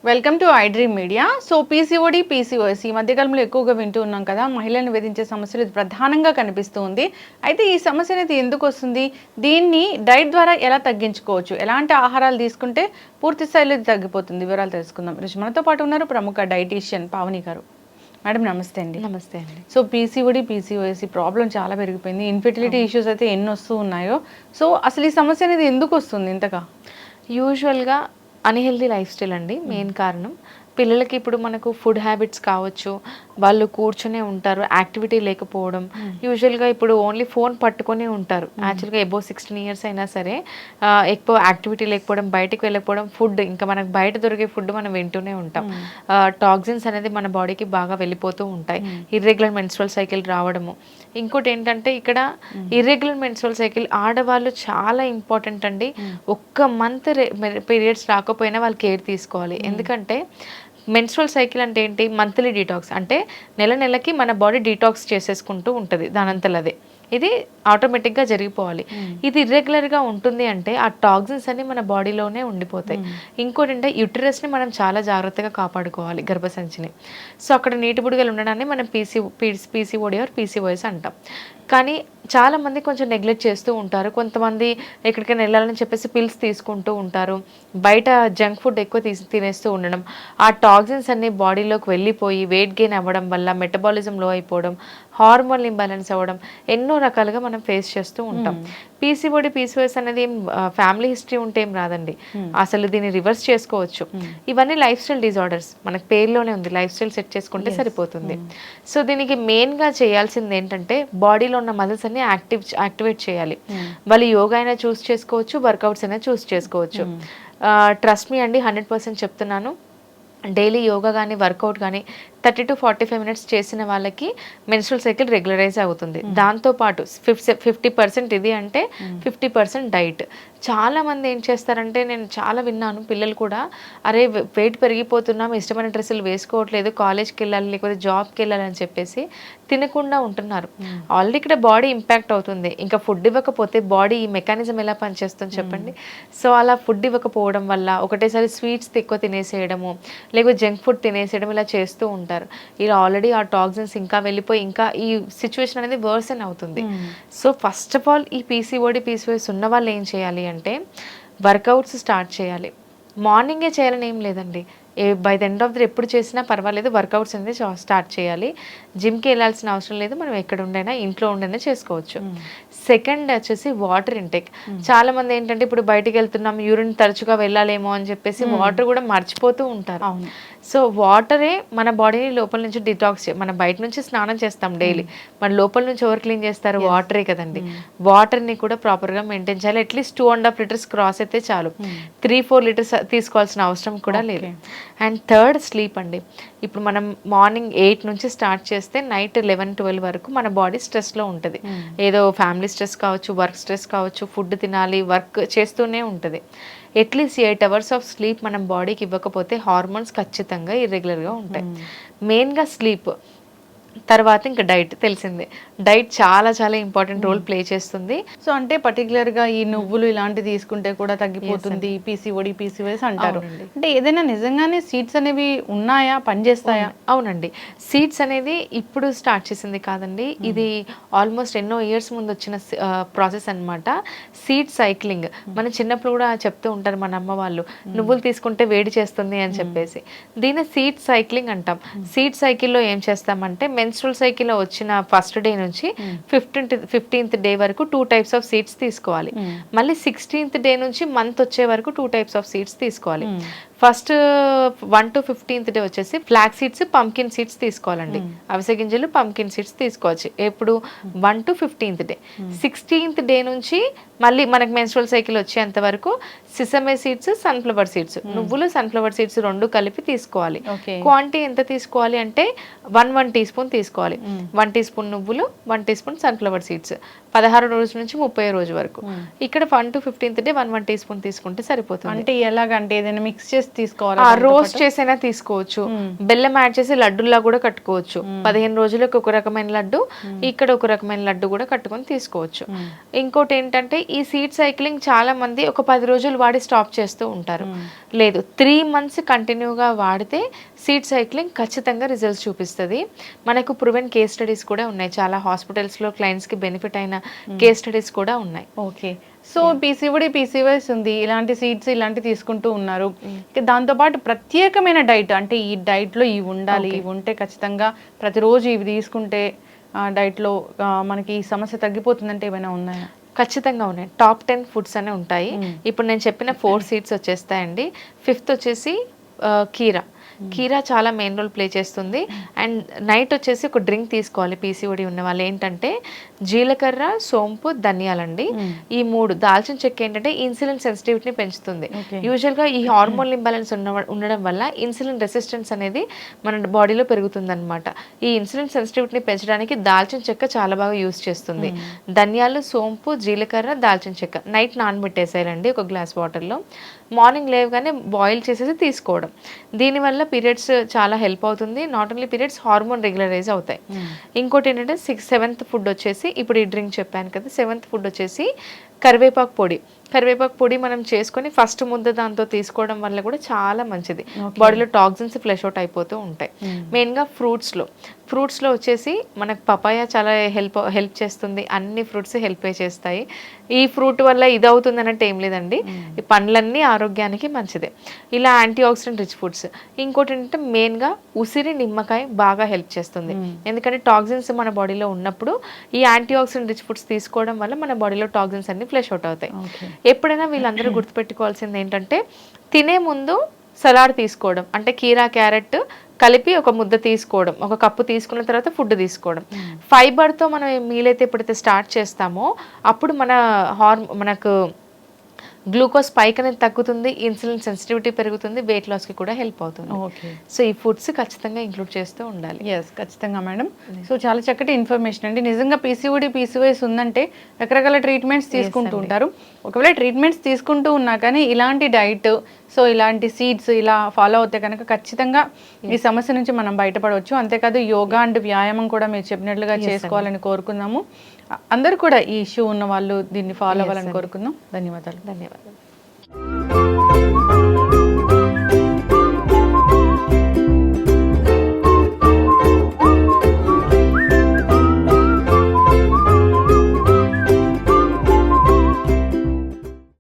Welcome to I dream media. So PCOD, PCOS ఈ మధ్యకాలంలో ఎక్కువగా వింటూ ఉన్నాం కదా. మహిళలను వేధించే సమస్యలు ఇది ప్రధానంగా కనిపిస్తూ ఉంది. అయితే ఈ సమస్య అనేది ఎందుకు వస్తుంది, దీన్ని డైట్ ద్వారా ఎలా తగ్గించుకోవచ్చు, ఎలాంటి ఆహారాలు తీసుకుంటే పూర్తి స్థాయిలో ఇది తగ్గిపోతుంది, వివరాలు తెలుసుకుందాం. ఈరోజు మనతో పాటు ఉన్నారు ప్రముఖ డైటీషియన్ పావని గారు. మేడం నమస్తే అండి. నమస్తే అండి. సో పీసీఓడి, పీసీఓఎస్ ఈ ప్రాబ్లం చాలా పెరిగిపోయింది. ఇన్ఫెర్టిలిటీ ఇష్యూస్ అయితే ఎన్ని వస్తూ ఉన్నాయో. సో అసలు ఈ సమస్య అనేది ఎందుకు వస్తుంది ఇంతగా? యూజువల్గా అన్హెల్దీ లైఫ్ స్టైల్ అండి మెయిన్ కారణం. పిల్లలకి ఇప్పుడు మనకు ఫుడ్ హ్యాబిట్స్ కావచ్చు, వాళ్ళు కూర్చునే ఉంటారు, యాక్టివిటీ లేకపోవడం. యూజువల్గా ఇప్పుడు ఓన్లీ ఫోన్ పట్టుకొని ఉంటారు. యాక్చువల్గా ఎబో 16 ఇయర్స్ అయినా సరే ఎక్కువ యాక్టివిటీ లేకపోవడం, బయటికి వెళ్ళకపోవడం, ఫుడ్ ఇంకా మనకు బయట దొరికే ఫుడ్ మనం వింటూనే ఉంటాం. టాక్సిన్స్ అనేది మన బాడీకి బాగా వెళ్ళిపోతూ ఉంటాయి. ఇర్రెగ్యులర్ మెన్స్ట్రువల్ సైకిల్ రావడము. ఇంకోటి ఏంటంటే ఇక్కడ ఇర్రెగ్యులర్ మెన్స్ట్రువల్ సైకిల్ ఆడవాళ్ళు చాలా ఇంపార్టెంట్ అండి. ఒక్క మంత్ పీరియడ్స్ రాకపోయినా వాళ్ళు కేర్ తీసుకోవాలి. ఎందుకంటే మెన్స్ట్రువల్ సైకిల్ అంటే ఏంటి, మంత్లీ డీటాక్స్ అంటే నెలకి మన బాడీ డీటాక్స్ చేసేసుకుంటూ ఉంటుంది దానంతలదే. ఇది ఆటోమేటిక్గా జరిగిపోవాలి. ఇది ఇర్రెగ్యులర్గా ఉంటుంది అంటే ఆ టాక్సిన్స్ అన్ని మన బాడీలోనే ఉండిపోతాయి. ఇంకోటి అంటే యూటరస్ని మనం చాలా జాగ్రత్తగా కాపాడుకోవాలి, గర్భసంచిని. సో అక్కడ నీటి బుడగలు ఉండడాన్ని మనం పీసీఓడి ఆర్ పీసీఓఎస్ అంటాం. కానీ చాలామంది కొంచెం నెగ్లెక్ట్ చేస్తూ ఉంటారు. కొంతమంది ఎక్కడికైనా వెళ్ళాలని చెప్పేసి పిల్స్ తీసుకుంటూ ఉంటారు. బయట జంక్ ఫుడ్ ఎక్కువ తినేస్తూ ఉండడం, ఆ టాక్సిన్స్ అన్ని బాడీలోకి వెళ్ళిపోయి వెయిట్ గెయిన్ అవ్వడం వల్ల మెటబాలిజం లో అయిపోవడం, హార్మోన్ ఇంబ్యాలెన్స్ అవ్వడం, ఎన్నో రకాలుగా మనం ఫేస్ చేస్తూ ఉంటాం. పీసీఓడి, పీసీఓఎస్ అనేది ఫ్యామిలీ హిస్టరీ ఉంటే ఏం రాదండి. అసలు దీన్ని రివర్స్ చేసుకోవచ్చు. ఇవన్నీ లైఫ్ స్టైల్ డిజార్డర్స్, మనకు పేరులోనే ఉంది, లైఫ్ స్టైల్ సెట్ చేసుకుంటే సరిపోతుంది. సో దీనికి మెయిన్గా చేయాల్సింది ఏంటంటే బాడీలో ఉన్న మజిల్స్ అన్ని యాక్టివేట్ చేయాలి. వాళ్ళు యోగా అయినా చూస్ చేసుకోవచ్చు, వర్కౌట్స్ అయినా చూస్ చేసుకోవచ్చు. ట్రస్ట్ మీ అండి, 100% చెప్తున్నాను. డైలీ యోగా కానీ వర్కౌట్ కానీ 30 to 45 మినిట్స్ చేసిన వాళ్ళకి మెన్స్ట్రువల్ సైకిల్ రెగ్యులరైజ్ అవుతుంది. దాంతోపాటు 50% ఇది అంటే 50% డైట్. చాలామంది ఏం చేస్తారంటే, నేను చాలా విన్నాను, పిల్లలు కూడా అరే వెయిట్ పెరిగిపోతున్నాం, ఇష్టమైన డ్రెస్సులు వేసుకోవట్లేదు, కాలేజ్కి వెళ్ళాలి లేకపోతే జాబ్కి వెళ్ళాలి అని చెప్పేసి తినకుండా ఉంటున్నారు. ఆల్రెడీ ఇక్కడ బాడీ ఇంపాక్ట్ అవుతుంది. ఇంకా ఫుడ్ ఇవ్వకపోతే బాడీ ఈ మెకానిజం ఎలా పనిచేస్తుంది చెప్పండి. సో అలా ఫుడ్ ఇవ్వకపోవడం వల్ల ఒకటేసారి స్వీట్స్ ఎక్కువ తినేసేయడము, లేకపోతే జంక్ ఫుడ్ తినేసేయడం, ఇలా చేస్తూ ఉంటారు. ఇలా ఆల్రెడీ ఆ టాక్సిన్స్ ఇంకా వెళ్ళిపోయి ఇంకా ఈ సిచ్యువేషన్ అనేది వర్సన్ అవుతుంది. సో ఫస్ట్ ఆఫ్ ఆల్ ఈ పీసీఓడి, పీసీఓఎస్ ఉన్న వాళ్ళు ఏం చేయాలి అంటే వర్కౌట్స్ స్టార్ట్ చేయాలి. మార్నింగే చేయాలని ఏం లేదండి, by the end of the ఎప్పుడు చేసినా పర్వాలేదు, వర్కౌట్స్ అనేది స్టార్ట్ చేయాలి. జిమ్కి వెళ్ళాల్సిన అవసరం లేదు, మనం ఎక్కడ ఉండైనా ఇంట్లో ఉండైనా చేసుకోవచ్చు. సెకండ్ వచ్చేసి వాటర్ ఇంటేక్. చాలా మంది ఏంటంటే ఇప్పుడు బయటికి వెళ్తున్నాం, యూరిన్ తరచుగా వెళ్ళాలేమో అని చెప్పేసి వాటర్ కూడా మర్చిపోతూ ఉంటారు. సో వాటరే మన బాడీని లోపల నుంచి డిటాక్స్, మనం బయట నుంచి స్నానం చేస్తాం డైలీ, మన లోపల నుంచి ఎవరు క్లీన్ చేస్తారు, వాటరే కదండి. వాటర్ని కూడా ప్రాపర్గా మెయింటైన్ చేయాలి. అట్లీస్ట్ 2.5 లీటర్స్ క్రాస్ అయితే చాలు, 3-4 లీటర్స్ తీసుకోవాల్సిన అవసరం కూడా లేదు. అండ్ థర్డ్ స్లీప్ అండి. ఇప్పుడు మనం మార్నింగ్ 8 నుంచి స్టార్ట్ చేస్తే నైట్ 11-12 వరకు మన బాడీ స్ట్రెస్లో ఉంటుంది. ఏదో ఫ్యామిలీ స్ట్రెస్ కావచ్చు, వర్క్ స్ట్రెస్ కావచ్చు, ఫుడ్ తినాలి, వర్క్ చేస్తూనే ఉంటుంది. అట్లీస్ట్ 8 అవర్స్ ఆఫ్ స్లీప్ మనం బాడీకి ఇవ్వకపోతే హార్మోన్స్ ఖచ్చితంగా ఇర్రెగ్యులర్గా ఉంటాయి. మెయిన్గా స్లీప్ తర్వాత ఇంకా డైట్ తెలిసిందే. డైట్ చాలా చాలా ఇంపార్టెంట్ రోల్ ప్లే చేస్తుంది. సో అంటే పర్టికులర్గా ఈ నువ్వులు ఇలాంటివి తీసుకుంటే కూడా తగ్గిపోతుంది పీసీఓడి, పీసీఓఎస్ అంటారు. అంటే ఏదైనా నిజంగానే సీడ్స్ అనేవి ఉన్నాయా, పనిచేస్తాయా? అవునండి, సీడ్స్ అనేది ఇప్పుడు స్టార్ట్ చేసింది కాదండి, ఇది ఆల్మోస్ట్ ఎన్నో ఇయర్స్ ముందు వచ్చిన ప్రాసెస్ అనమాట. సీడ్ సైక్లింగ్ మన చిన్నప్పుడు కూడా చెప్తూ ఉంటారు మన అమ్మ వాళ్ళు, నువ్వులు తీసుకుంటే వేడి చేస్తుంది అని చెప్పేసి. దీన్ని సీడ్ సైక్లింగ్ అంటాం. సీడ్ సైకిల్లో ఏం చేస్తామంటే మెన్స్ట్రువల్ సైకిల్లో వచ్చిన ఫస్ట్ డే నుంచి 15th డే వరకు 2 types ఆఫ్ సీడ్స్ తీసుకోవాలి. మళ్ళీ 16th డే నుంచి మంత్ వచ్చే వరకు 2 types ఆఫ్ సీడ్స్ తీసుకోవాలి. ఫస్ట్ 1 to 15th డే వచ్చేసి ఫ్లాక్ సీడ్స్, పంకిన్ సీడ్స్ తీసుకోవాలండి. అవిసె గింజలు, పంకిన్ సీడ్స్ తీసుకోవచ్చు. ఎప్పుడు 1 to 15th day. 16th day నుంచి మళ్ళీ మనకి మెన్స్ట్రువల్ సైకిల్ వచ్చేంత వరకు సిసమే సీడ్స్, సన్ఫ్లవర్ సీడ్స్, నువ్వులు సన్ఫ్లవర్ సీడ్స్ 2 కలిపి తీసుకోవాలి. క్వాంటిటీ ఎంత తీసుకోవాలి అంటే 1 teaspoon తీసుకోవాలి. 1 teaspoon నువ్వులు, 1 teaspoon సన్ఫ్లవర్ సీడ్స్, 16 రోజు నుంచి 30 రోజు వరకు. ఇక్కడ 1 to 15th day 1 tea spoon తీసుకుంటే సరిపోతుంది. అంటే ఎలాగంటే ఏదైనా మిక్స్ చేసి తీసుకోవాలి, రోస్ట్ చేసైనా తీసుకోవచ్చు, బెల్లం యాడ్ చేసి లడ్డుల్లా కూడా కట్టుకోవచ్చు. 15 రోజులకు ఒక రకమైన లడ్డు, ఇక్కడ ఒక రకమైన లడ్డు కూడా కట్టుకొని తీసుకోవచ్చు. ఇంకోటి ఏంటంటే ఈ సీడ్ సైక్లింగ్ చాలా మంది ఒక 10 రోజులు వాడి స్టాప్ చేస్తూ ఉంటారు. లేదు, 3 months కంటిన్యూగా వాడితే సీడ్ సైక్లింగ్ ఖచ్చితంగా రిజల్ట్స్ చూపిస్తుంది. మనకు ప్రూవెన్ కేస్ స్టడీస్ కూడా ఉన్నాయి, చాలా హాస్పిటల్స్లో క్లయింట్స్కి బెనిఫిట్ అయిన కేస్ స్టడీస్ కూడా ఉన్నాయి. ఓకే, సో పీసీఓడి పీసీఓఎస్ ఉంది, ఇలాంటి సీడ్స్ ఇలాంటి తీసుకుంటూ ఉన్నారు. దాంతోపాటు ప్రత్యేకమైన డైట్ అంటే ఈ డైట్లో ఇవి ఉండాలి, ఇవి ఉంటే ఖచ్చితంగా ప్రతిరోజు ఇవి తీసుకుంటే డైట్లో మనకి ఈ సమస్య తగ్గిపోతుందంటే ఏమైనా ఉన్నాయా? ఖచ్చితంగా ఉన్నాయి. టాప్ 10 ఫుడ్స్ అనే ఉంటాయి. ఇప్పుడు నేను చెప్పిన 4 సీడ్స్ వచ్చేస్తాయండి. 5th వచ్చేసి కీరా. కీరా చాలా మెయిన్ రోల్ ప్లే చేస్తుంది. అండ్ నైట్ వచ్చేసి ఒక డ్రింక్ తీసుకోవాలి పీసీఓడి ఉన్న వాళ్ళు. ఏంటంటే జీలకర్ర, సోంపు, ధనియాలండి. ఈ 3 దాల్చిన చెక్క ఏంటంటే ఇన్సులిన్ సెన్సిటివిటీని పెంచుతుంది. యూజువల్గా ఈ హార్మోన్ ఇంబ్యాలెన్స్ ఉండడం వల్ల ఇన్సులిన్ రెసిస్టెన్స్ అనేది మన బాడీలో పెరుగుతుంది అనమాట. ఈ ఇన్సులిన్ సెన్సిటివిటీని పెంచడానికి దాల్చిన చెక్క చాలా బాగా యూజ్ చేస్తుంది. ధనియాలు, సోంపు, జీలకర్ర, దాల్చిన చెక్క నైట్ నానబెట్టేసేయాలండి ఒక గ్లాస్ వాటర్లో. మార్నింగ్ లేవగానే బాయిల్ చేసేసి తీసుకోవడం. దీనివల్ల పీరియడ్స్ చాలా హెల్ప్ అవుతుంది. Not only periods, hormone regularise అవుతాయి. ఇంకోటి ఏంటంటే 7th ఫుడ్ వచ్చేసి ఇప్పుడు ఈ డ్రింక్ చెప్పాను కదా, 7th ఫుడ్ వచ్చేసి కరివేపాకు పొడి. కరివేపాకు పొడి మనం చేసుకొని ఫస్ట్ ముద్ద దాంతో తీసుకోవడం వల్ల కూడా చాలా మంచిది. బాడీలో టాక్సిన్స్ ఫ్లెష్ అవుట్ అయిపోతూ ఉంటాయి. మెయిన్గా ఫ్రూట్స్లో వచ్చేసి మనకు పపాయ చాలా హెల్ప్ చేస్తుంది. అన్ని ఫ్రూట్స్ హెల్ప్ చేస్తాయి. ఈ ఫ్రూట్ వల్ల ఇది అవుతుంది అన్నట్టు ఏం లేదండి, ఈ పండ్లన్నీ ఆరోగ్యానికి మంచిదే. ఇలా యాంటీ ఆక్సిడెంట్ రిచ్ ఫుడ్స్. ఇంకోటి ఏంటంటే మెయిన్గా ఉసిరి, నిమ్మకాయ బాగా హెల్ప్ చేస్తుంది. ఎందుకంటే టాక్సిన్స్ మన బాడీలో ఉన్నప్పుడు ఈ యాంటీ ఆక్సిడెంట్ రిచ్ ఫుడ్స్ తీసుకోవడం వల్ల మన బాడీలో టాక్సిన్స్ అన్ని ఫ్లెష్ అవుట్ అవుతాయి. ఎప్పుడైనా వీళ్ళందరూ గుర్తుపెట్టుకోవాల్సింది ఏంటంటే తినే ముందు సలాడ్ తీసుకోవడం. అంటే కీరా, క్యారెట్ కలిపి ఒక ముద్ద తీసుకోవడం, ఒక కప్పు తీసుకున్న తర్వాత ఫుడ్ తీసుకోవడం. ఫైబర్తో మనం మీల్ అయితే ఎప్పుడైతే స్టార్ట్ చేస్తామో అప్పుడు మనకు గ్లూకోజ్ స్పైక్ అనేది తగ్గుతుంది, ఇన్సులిన్ సెన్సిటివిటీ పెరుగుతుంది, వెయిట్ లాస్కి కూడా హెల్ప్ అవుతుంది. సో ఈ ఫుడ్స్ ఖచ్చితంగా ఇంక్లూడ్ చేస్తూ ఉండాలి. ఎస్, ఖచ్చితంగా మేడం. సో చాలా చక్కటి ఇన్ఫర్మేషన్ అండి. నిజంగా పీసీఓడి పీసీఓఎస్ ఉందంటే రకరకాల ట్రీట్మెంట్స్ తీసుకుంటూ ఉంటారు. ఒకవేళ ట్రీట్మెంట్స్ తీసుకుంటూ ఉన్నా కానీ ఇలాంటి డైట్, సో ఇలాంటి సీడ్స్ ఇలా ఫాలో అవుతే కనుక ఖచ్చితంగా ఈ సమస్య నుంచి మనం బయటపడవచ్చు. అంతేకాదు యోగా అండ్ వ్యాయామం కూడా మీరు చెప్పినట్లుగా చేసుకోవాలని కోరుకుందాము. అందరూ కూడా ఈ ఇష్యూ ఉన్న వాళ్ళు దీన్ని ఫాలో అవ్వాలని కోరుకుందాం. ధన్యవాదాలు.